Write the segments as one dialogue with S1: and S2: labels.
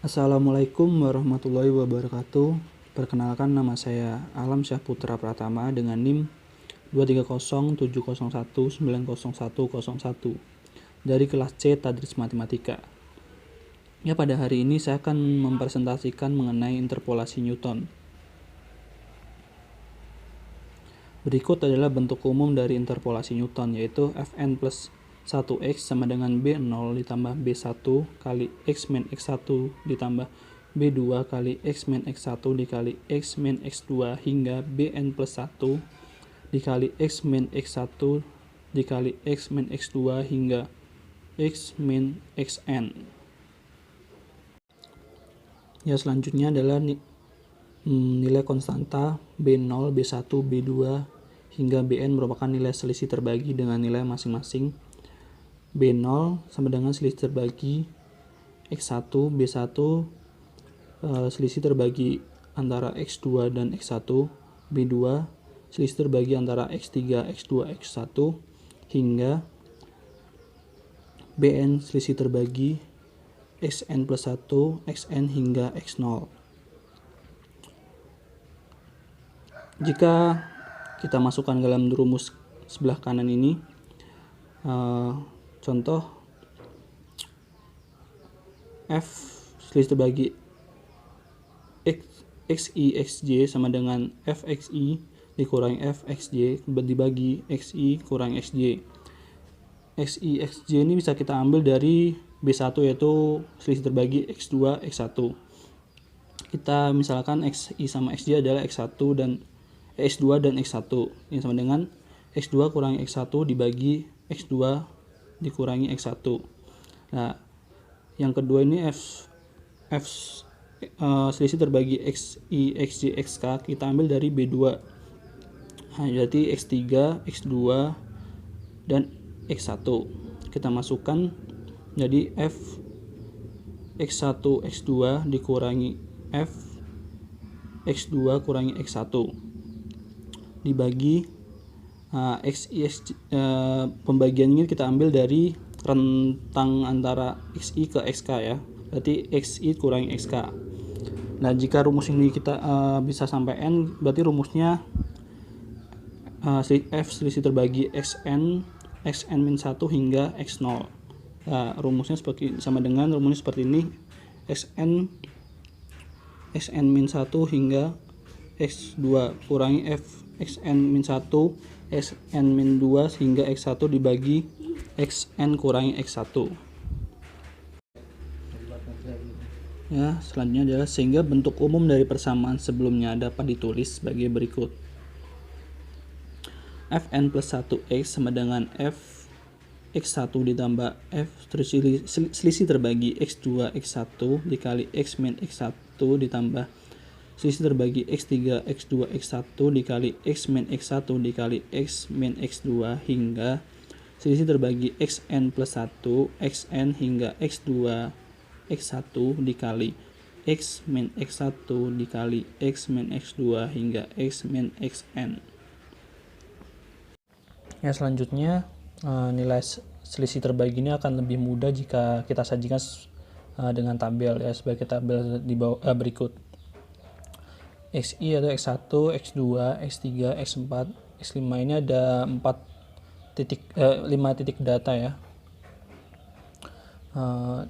S1: Assalamualaikum warahmatullahi wabarakatuh. Perkenalkan, nama saya Alam Syah Putra Pratama dengan NIM 23070190101 dari kelas C Tadris Matematika. Ya, pada hari ini saya akan mempresentasikan mengenai interpolasi Newton. Berikut adalah bentuk umum dari interpolasi Newton, yaitu Fn plus 1x sama dengan B0 ditambah B1 kali X min X1 ditambah B2 kali X min X1 dikali X min X2 hingga Bn plus 1 dikali X min X1 dikali X min X2 hingga X min Xn. Ya, selanjutnya adalah nilai konstanta B0, B1, B2 hingga Bn merupakan nilai selisih terbagi dengan nilai masing-masing. B0 sama dengan selisih terbagi X1, B1 selisih terbagi antara X2 dan X1, B2 selisih terbagi antara X3, X2, X1 hingga Bn selisih terbagi Xn plus 1, Xn hingga X0. Jika kita masukkan dalam rumus sebelah kanan ini, contoh F selisih terbagi Xi Xj sama dengan Fxi dikurangi Fxj dibagi Xi kurang Xj. Xi Xj ini bisa kita ambil dari B1, yaitu selisih terbagi X2 X1. Kita misalkan Xi sama Xj adalah X2 dan X1 yang sama dengan X2 kurangi X1 dibagi X2 dikurangi X1. Nah, yang kedua ini F selisih terbagi Xi Xj Xk kita ambil dari B2. Nah, jadi X3, X2 dan X1 kita masukkan jadi F X1 X2 dikurangi F X2 kurangi X1 dibagi pembagian ini kita ambil dari rentang antara Xi ke Xk ya, berarti Xi kurangi Xk. Nah, jika rumus ini kita bisa sampai N, berarti rumusnya F selisih terbagi Xn min 1 hingga X0. Nah, rumusnya sama dengan rumusnya seperti ini, Xn min 1 hingga X2 kurangi F Xn min 1 Xn min 2 hingga X1 dibagi Xn kurangi X1. Ya, selanjutnya adalah sehingga bentuk umum dari persamaan sebelumnya dapat ditulis sebagai berikut. Fn plus 1x sama dengan F X1 ditambah F selisih terbagi X2 X1 dikali X min X1 ditambah selisih terbagi X3 X2 X1 dikali X min X1 dikali X min X2 hingga selisih terbagi Xn plus 1 Xn hingga X2 X1 dikali X min X1 dikali X min X2 hingga X min Xn. Ya, selanjutnya nilai selisih terbagi ini akan lebih mudah jika kita sajikan dengan tabel ya, sebagai tabel di bawah berikut. Xi atau X1, X2, X3, X4, X5 ini ada 5 titik data ya.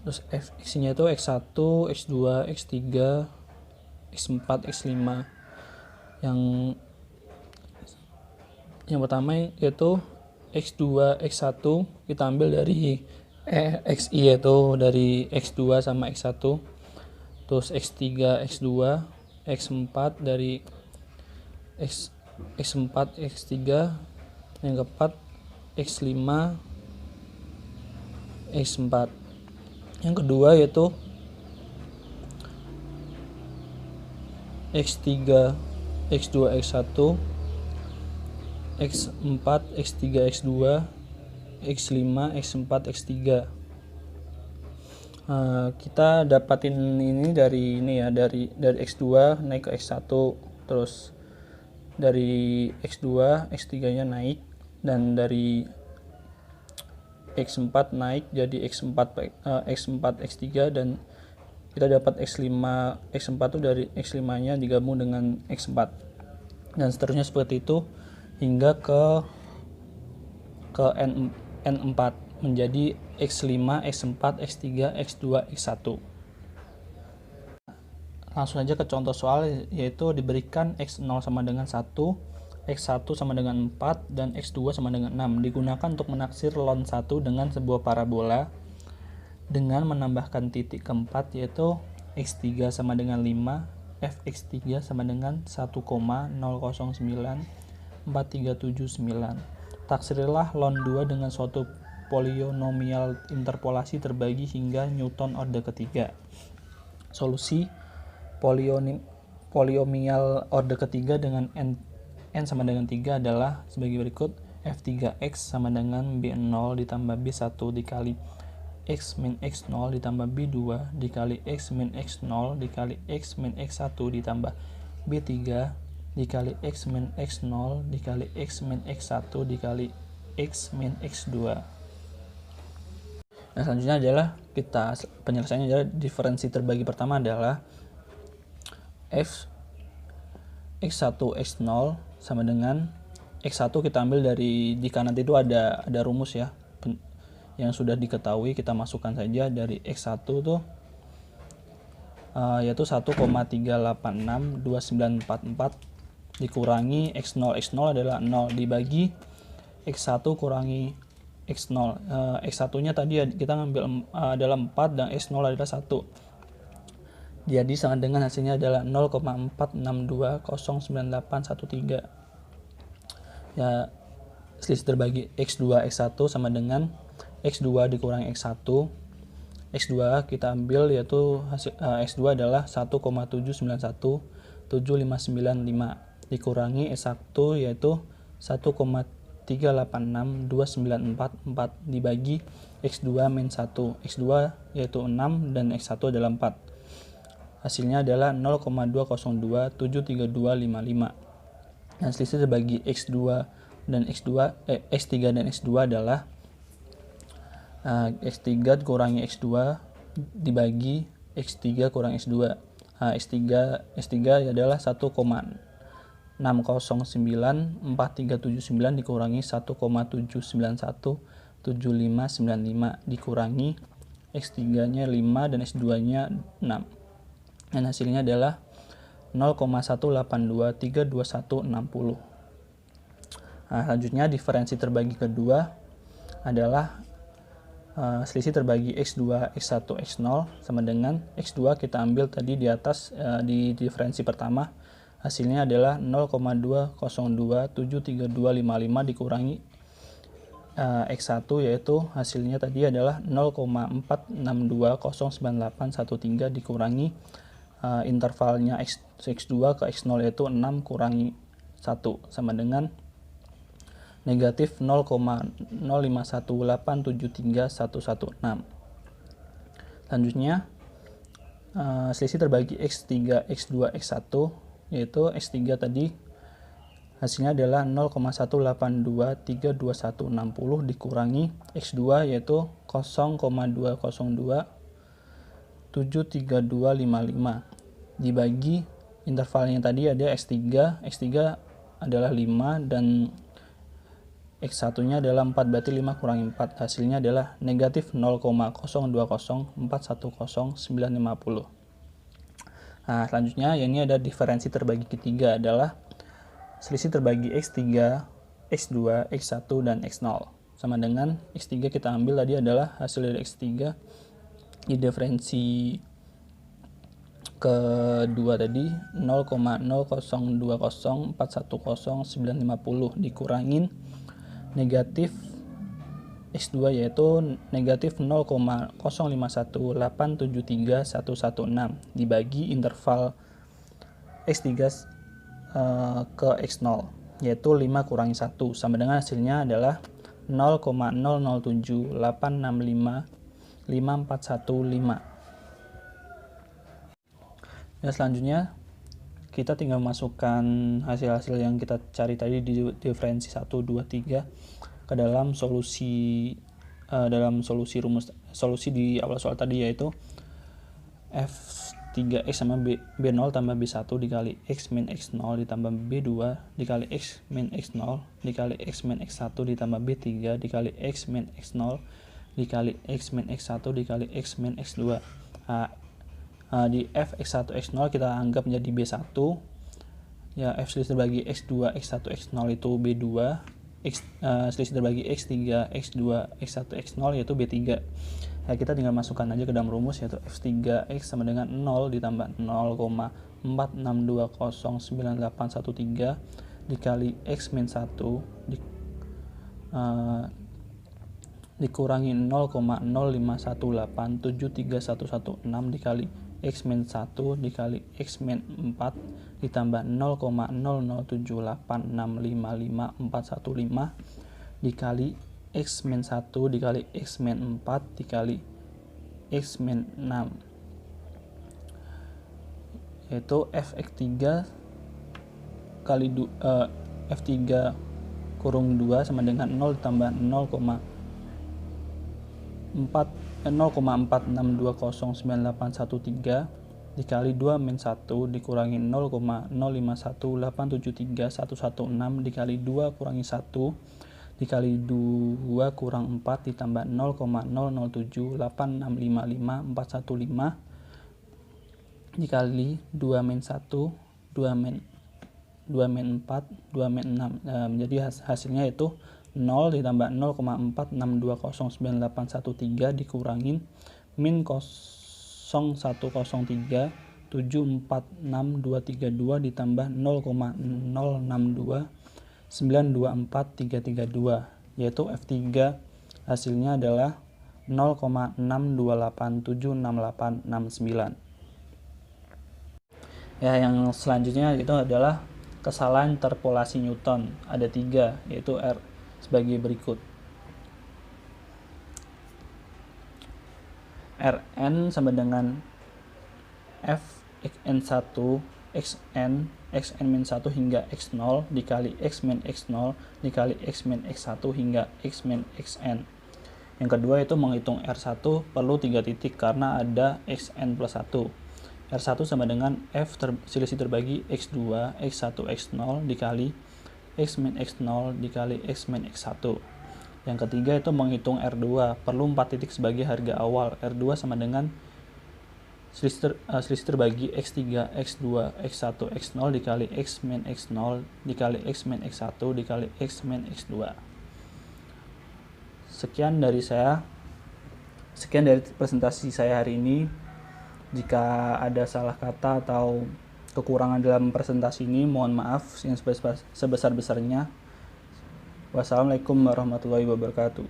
S1: Terus X-nya itu X1, X2, X3, X4, X5. Yang pertama yaitu X2, X1 kita ambil dari Xi yaitu dari X2 sama X1. Terus X3, X2, X4 dari X4, X3. Yang keempat X5, X4. Yang kedua yaitu X3, X2, X1, X4, X3, X2, X5, X4, X3. Kita dapatin ini dari dari X2 naik ke X1, terus dari X2 X3 nya naik, dan dari X4 naik jadi X4 X3, dan kita dapat X4 itu dari X5-nya digabung dengan X4. Dan seterusnya seperti itu hingga ke N4 menjadi X5, X4, X3, X2, X1. Langsung aja ke contoh soal, yaitu diberikan X0 sama dengan 1, X1 sama dengan 4, dan X2 sama dengan 6. Digunakan untuk menaksir ln 1 dengan sebuah parabola dengan menambahkan titik keempat, yaitu X3 sama dengan 5, Fx3 sama dengan 1,009437,9. Taksirlah ln 2 dengan suatu polinomial interpolasi terbagi hingga Newton orde ketiga. Solusi polinomial orde ketiga dengan n sama dengan 3 adalah sebagai berikut. F3x sama dengan B0 ditambah B1 dikali X min X0 ditambah B2 dikali X min X0 dikali X min X1 ditambah B3 dikali X min X0 dikali X min X1 dikali X min X2. Nah, selanjutnya adalah penyelesaiannya adalah diferensi terbagi pertama adalah X1 X0 sama dengan X1 kita ambil dari di kanan itu ada rumus ya yang sudah diketahui, kita masukkan saja dari X1 tuh yaitu 1,3862944 dikurangi X0. X0 adalah 0 dibagi X1 kurangi X0. X1 nya tadi kita ngambil adalah 4 dan X0 adalah 1. Jadi sama dengan hasilnya adalah 0,46209813. Ya, selisih terbagi X2 X1 sama dengan X2 dikurangi X1. X2 kita ambil yaitu X2 adalah 1,79175995 dikurangi S1 yaitu 1,3862944 dibagi X2 min 1. X2 yaitu 6 dan X1 adalah 4. Hasilnya adalah 0,2027325. Dan selisih terbagi X3 dan X2 adalah X3 kurangi X2 dibagi X3 kurang X2. X3 adalah 1,6094379 dikurangi 1,7917595 dikurangi X3 nya 5 dan X2 nya 6. Dan hasilnya adalah 0,1823216. Nah, selanjutnya diferensi terbagi kedua adalah selisih terbagi X2, X1, X0 sama dengan X2 kita ambil tadi di atas di diferensi pertama, hasilnya adalah 0,2027325 dikurangi X1 yaitu hasilnya tadi adalah 0,46209813 dikurangi intervalnya X2 ke X0 yaitu 6 kurangi 1 sama dengan negatif 0,0518731116. Selanjutnya selisih terbagi X3, X2, X1 yaitu X3 tadi hasilnya adalah 0,182321160 dikurangi X2 yaitu 0,2027325 dibagi intervalnya tadi ada X3 adalah 5 dan X1 nya adalah 4, berarti 5 kurangi 4 hasilnya adalah negatif 0,0204109550. Nah, selanjutnya ini ada diferensi terbagi ketiga adalah selisih terbagi X3, X2, X1 dan X0 sama dengan X3 kita ambil tadi adalah hasil dari X3 di diferensi kedua tadi 0,00204109550 dikurangin negatif X2 yaitu negatif 0,0518731116 dibagi interval X3 ke X0 yaitu 5 kurangi 1 sama dengan hasilnya adalah 0,0078655415. Dan selanjutnya kita tinggal masukkan hasil-hasil yang kita cari tadi di diferensi 1, 2, 3 ke dalam solusi rumus di awal soal tadi yaitu F3X sama B0 tambah B1 dikali X min X0 ditambah B2 dikali X min X0 dikali X min X1 ditambah B3 dikali X min X0 dikali X min X1 dikali X min X2. Di F X1 X0 kita anggap menjadi B1 ya, F selisih terbagi X2 X1 X0 itu B2, X selisih terbagi X3 X2 X1 X0 yaitu B3. Ya, kita tinggal masukkan aja ke dalam rumus, yaitu F3X sama dengan 0 ditambah 0,46209813 dikali X min 1 dikurangi 0,051873116 dikali X min 1 dikali X min 4 ditambah 0,00786555415 dikali X min 1 dikali X min 4 dikali X min 6, yaitu Fx3 kali F3 kurung 2 sama dengan 0 ditambah 0,46209813 dikali 2 min 1 dikurangi 0,051873116 dikali 2 kurangi 1 dikali 2 kurang 4 ditambah 0,078555415 dikali 2 min 1 2 min 4 2 min 6. Menjadi hasilnya itu 0 ditambah 0,46209813 dikurangin min 0,1037462232 ditambah 0,06292432, yaitu F3 hasilnya adalah 0,62876869. Ya, yang selanjutnya itu adalah kesalahan interpolasi Newton. Ada 3, yaitu R sebagai berikut. Rn sama dengan F xn1 xn min 1 hingga x0 dikali x min x0 dikali x min x1 hingga x min xn. Yang kedua itu menghitung R1 perlu 3 titik karena ada xn plus 1. R1 sama dengan F selisih terbagi x2 x1 x0 dikali x min x0 dikali x min x1. Yang ketiga itu menghitung R2 perlu 4 titik sebagai harga awal. R2 sama dengan selisih terbagi x3 x2 x1 x0 dikali x min x0 dikali x min x1 dikali x min x2. Sekian dari presentasi saya hari ini. Jika ada salah kata atau kekurangan dalam presentasi ini, mohon maaf yang sebesar-besarnya. Wassalamualaikum warahmatullahi wabarakatuh.